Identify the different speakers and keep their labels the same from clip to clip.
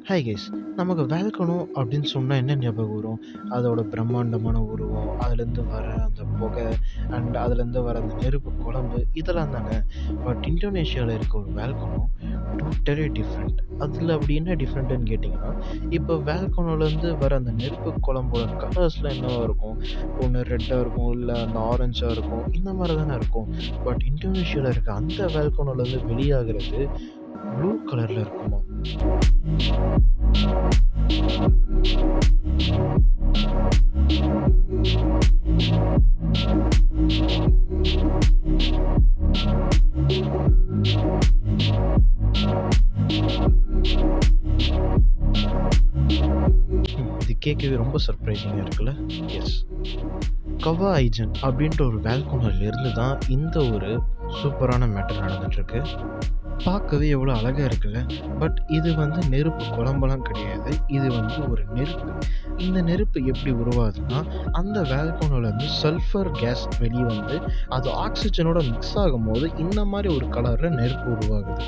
Speaker 1: Hi guys. நமக்கு volcano அப்படின்னு சொன்னா என்ன ஞாபகம் வரும்? அதோட பிரம்மாண்டமான உருவம், அதுலேருந்து வர அந்த புகை அதுலேருந்து வர அந்த நெருப்பு குழம்பு இதெல்லாம் தானே. பட் இந்தோனேஷியால இருக்க ஒரு வேல்கனோ டோட்டலி டிஃப்ரெண்ட். அதில அப்படி என்ன டிஃப்ரெண்ட்டுன்னு கேட்டிங்கன்னா, இப்போ வேல்கனோலேருந்து வர அந்த நெருப்பு குழம்போட கலர்ஸ்லாம் என்னவா இருக்கும்? ஒண்ணு ரெட்டா இருக்கும், இல்ல அந்த ஆரஞ்சா இருக்கும். இந்த மாரி தானே இருக்கும். பட் இந்தோனேஷியால இருக்க அந்த வேல்கனோலேருந்து வெளியாகுறது ப்ளூ கலர்ல இருக்குமாம். இது கேட்கவே ரொம்ப சர்ப்ரைசிங்கா இருக்குல்ல? எஸ். கவா ஐஜன் அப்படின்ற ஒரு வேல்கனோல இருந்து தான் இந்த ஒரு சூப்பரான மேட்டர் நடந்துட்டுருக்கு. பார்க்கவே எவ்வளோ அழகா இருக்குல்ல. பட் இது வந்து நெருப்பு குழம்பெல்லாம் கிடையாது. இது வந்து ஒரு நெருப்பு. இந்த நெருப்பு எப்படி உருவாகுதுன்னா, அந்த வேல்கனோலேருந்து சல்ஃபர் கேஸ் வெளிய வந்து அது ஆக்ஸிஜனோட மிக்ஸ் ஆகும்போது இந்த மாரி ஒரு கலர்ல நெருப்பு உருவாகுது.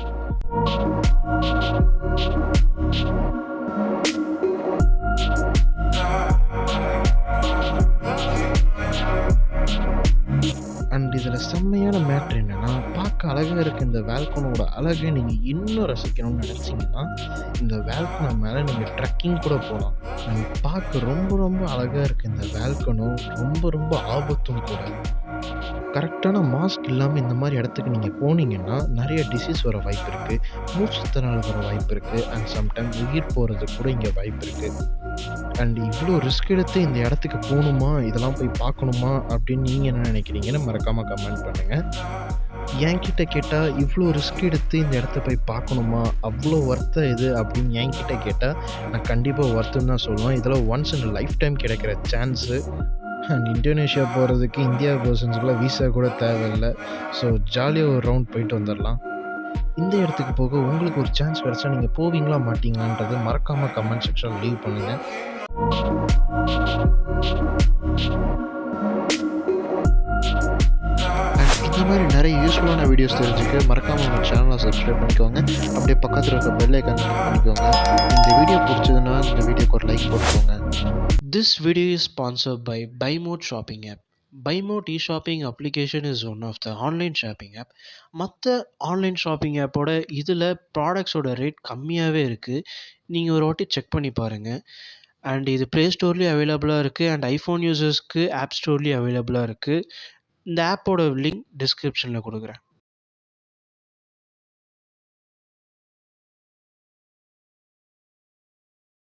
Speaker 1: அண்ட் இதில செம்மையான மேட்ரு என்னன்னா, பார்க்க அழகா இருக்க இந்த வேல்கனோட அழக நீங்க இன்னும் ரசிக்கணும்னு நெனச்சீங்கன்னா, இந்த வேல்கனோ மேல நீங்க ட்ரெக்கிங் கூட போலாம். அண்ட் பார்க்க ரொம்ப ரொம்ப அழகா இருக்க இந்த வேல்கனோ ரொம்ப ஆபத்தும் கூட. கரெக்டான மாஸ்க் இல்லாம இந்த மாரி இடத்துக்கு நீங்க போனீங்கன்னா, நெறைய டிசீஸ் வர வாய்ப்பு இருக்கு. மூச்சு திணறல் வர வாய்ப்பு இருக்கு. அண்ட் சம்டைம் உயிர் போறதுக்கு கூட இங்க வாய்ப்பு இருக்கு. அண்ட் இவ்ளோ ரிஸ்க் எடுத்து இந்த இடத்துக்கு போணுமா? இதெல்லாம் போய் பார்க்கணுமா? அப்படின்னு நீங்க என்ன நினைக்கிறீங்கன்னு மறக்காம கமெண்ட் பண்ணுங்க. என்கிட்ட கேட்டா, இவ்ளோ ரிஸ்க் எடுத்து இந்த இடத்த போய் பார்க்கணுமா? அவ்ளோ ஒர்த்தா இது அப்படின்னு என்கிட்ட கேட்டா, நான் கண்டிப்பா ஒர்த்துன்னு தான் சொல்லுவேன். இதெல்லாம் once in a life time கிடைக்கிற சான்ஸு. அண்ட் இந்தோனேஷியா போறதுக்கு இந்தியா பெர்சன்ஸ்க்குலாம் விசா கூட தேவையில்ல. ஸோ ஜாலியா ஒரு ரவுண்ட் போயிட்டு வந்துரலாம். இந்த இடத்துக்கு போக உங்களுக்கு ஒரு சான்ஸ் கிடைச்சா நீங்க போவீங்களா? மாட்டீங்களான்றத மறக்காம கமெண்ட் செக்ஷன்ல லீவ் பண்ணுங்க. இந்த மாதிரி நிறைய யூஸ்ஃபுல்லான வீடியோஸ் தெரிஞ்சுக்க மறக்காம நம்ம சேனலை சப்ஸ்கிரைப் பண்ணிக்கோங்க. அப்படியே பக்கத்தில் இருக்க பெல் ஐக்கான் கிளிக் பண்ணிக்கோங்க. இந்த வீடியோ பிடிச்சதுன்னா இந்த வீடியோக்கு ஒரு லைக் போட்டுக்கோங்க.
Speaker 2: This video is sponsored by BuyMode shopping app. BuyMode e-shopping application is one of the online shopping app. மற்ற ஆன்லைன் ஷாப்பிங் ஆப்போட இதில் ப்ராடக்ட்ஸோட ரேட் கம்மியாகவே இருக்குது. நீங்கள் ஒரு வாட்டி செக் பண்ணி பாருங்கள். அண்ட் இது ப்ளே ஸ்டோர்லேயும் அவைலபிளாக இருக்குது அண்ட் ஐஃபோன் யூசர்ஸ்க்கு ஆப் ஸ்டோர்லேயும் அவைலபிளாக இருக்குது. இந்த ஆப்போட லிங்க் டிஸ்கிரிப்ஷனில் கொடுக்குறேன்.